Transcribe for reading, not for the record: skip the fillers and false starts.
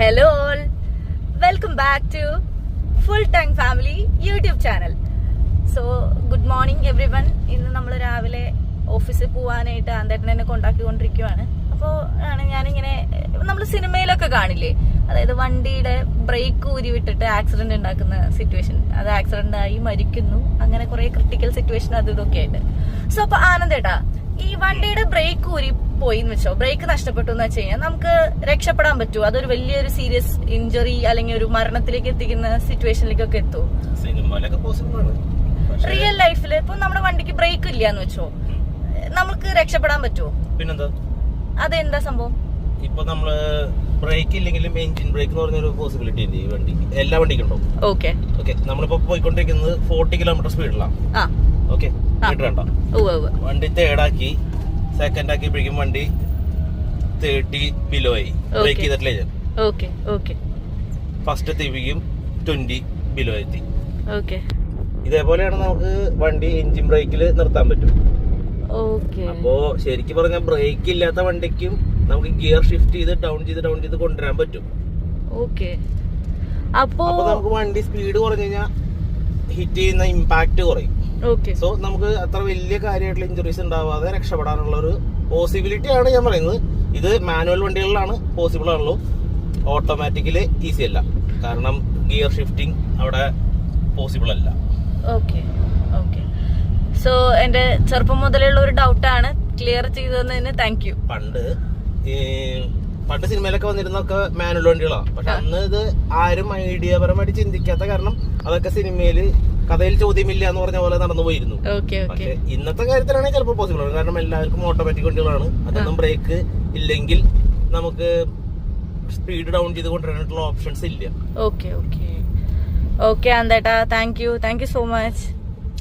Hello all, welcome back to Full Tank Family YouTube channel. So good morning everyone. ഇന്ന് നമ്മൾ രാവിലെ ഓഫീസിൽ പോവാനായിട്ട് ആന്തേട്ടനെ കൊണ്ടാക്കിക്കൊണ്ടിരിക്കുവാണ്. അപ്പോൾ ഞാനിങ്ങനെ നമ്മൾ സിനിമയിലൊക്കെ കാണില്ലേ, അതായത് വണ്ടിയുടെ ബ്രേക്ക് ഊരി വിട്ടിട്ട് ആക്സിഡന്റ് ഉണ്ടാക്കുന്ന സിറ്റുവേഷൻ, അത് ആക്സിഡന്റ് ആയി മരിക്കുന്നു, അങ്ങനെ കുറെ ക്രിട്ടിക്കൽ സിറ്റുവേഷൻ അത് ഇതൊക്കെ ആയിട്ട്. സോ അപ്പൊ ആനന്ദേട്ടാ, ഈ വണ്ടിയുടെ ബ്രേക്ക് ഊരി പോയി എന്ന് വെച്ചോ, ബ്രേക്ക് നഷ്ടപ്പെട്ടു എന്ന് വെച്ച് കഴിഞ്ഞാൽ നമുക്ക് രക്ഷപ്പെടാൻ പറ്റുമോ? അതൊരു വലിയൊരു സീരിയസ് ഇഞ്ചുറി അല്ലെങ്കിൽ ഒരു മരണത്തിലേക്ക് എത്തിക്കുന്ന സിറ്റുവേഷനിലേക്കൊക്കെ എത്തുമോ? റിയൽ ലൈഫിൽ ഇപ്പൊ നമ്മുടെ വണ്ടിക്ക് ബ്രേക്ക് ഇല്ല എന്ന് വെച്ചോ, നമുക്ക് രക്ഷപ്പെടാൻ പറ്റുമോ? പിന്നെന്താ, അതെന്താ സംഭവം? ഇപ്പൊ നമ്മള് ബ്രേക്ക് ഇല്ലെങ്കിലും എഞ്ചിൻ ബ്രേക്ക് എന്ന് പറഞ്ഞൊരു പോസിബിലിറ്റി ഉണ്ട് ഈ വണ്ടിക്ക്, എല്ലാ വണ്ടിക്കും ഉണ്ടാവും. ഓക്കെ ഓക്കെ, നമ്മളിപ്പോ പോയിക്കൊണ്ടിരിക്കുന്നത് 40 കിലോമീറ്റർ സ്പീഡിലാണ്. ഓക്കെ, വേണ്ട വണ്ടി തേർഡാക്കി സെക്കൻഡ് ആക്കിയപ്പോഴേക്കും വണ്ടി 30 ബിലോ ആയി, ബ്രേക്ക് ചെയ്തിട്ടില്ല. ഫസ്റ്റ് എത്തിയപ്പോഴേക്കും 20 ബിലോ എത്തി. ഇതേപോലെയാണ് നമുക്ക് വണ്ടി എഞ്ചിൻ ബ്രേക്കിൽ നിർത്താൻ പറ്റും. അപ്പോ ശരിക്കും പറഞ്ഞാൽ ബ്രേക്ക് ഇല്ലാത്ത വണ്ടിക്കും നമുക്ക് ഗിയർ ഷിഫ്റ്റ് ചെയ്ത് ഡൗൺ ചെയ്ത് കൊണ്ടുവരാൻ പറ്റും. അപ്പൊ നമുക്ക് വണ്ടി സ്പീഡ് കുറഞ്ഞു കഴിഞ്ഞാൽ ഹിറ്റ് ചെയ്യുന്ന ഇമ്പാക്ട് കുറയും. സോ നമുക്ക് അത്ര വലിയ കാര്യമായിട്ടുള്ള ഇഞ്ചുറീസ് ഉണ്ടാവാതെ രക്ഷപ്പെടാനുള്ള ഒരു പോസിബിലിറ്റി ആണ് ഞാൻ പറയുന്നത്. ഇത് മാനുവൽ വണ്ടികളിലാണ് പോസിബിൾ ആണല്ലോ, ഓട്ടോമാറ്റിക്കലി ഈസി അല്ല, കാരണം ഗിയർ ഷിഫ്റ്റിംഗ് അവിടെ പോസിബിൾ അല്ല. സോ എന്റെ ചെറുപ്പം മുതലുള്ള ഒരു ഡൗട്ടാണ്, ക്ലിയർ ചെയ്തതിന് താങ്ക് യു. പണ്ട് സിനിമയിലൊക്കെ വന്നിരുന്നൊക്കെ മാനുവൽ വണ്ടികളാണ്, പക്ഷെ അന്ന് ഇത് ആരും ഐഡിയാപരമായിട്ട് ചിന്തിക്കാത്ത കാരണം അതൊക്കെ സിനിമയില് കഥയിൽ ചോദ്യമില്ല എന്ന് പറഞ്ഞ പോലെ നടന്നു പോയിരുന്നു. പക്ഷെ ഇന്നത്തെ കാര്യത്തിലാണെങ്കിൽ ചിലപ്പോൾ പോസിബിൾ ആണ്, കാരണം എല്ലാവർക്കും ഓട്ടോമാറ്റിക് വണ്ടികളാണ്. അതൊന്നും ബ്രേക്ക് ഇല്ലെങ്കിൽ നമുക്ക് സ്പീഡ് ഡൗൺ ചെയ്ത് കൊണ്ടുവരാനായിട്ടുള്ള ഓപ്ഷൻസ് ഇല്ല. ഓക്കെ ആന്തേട്ടാ, താങ്ക് യു സോ മച്ച്.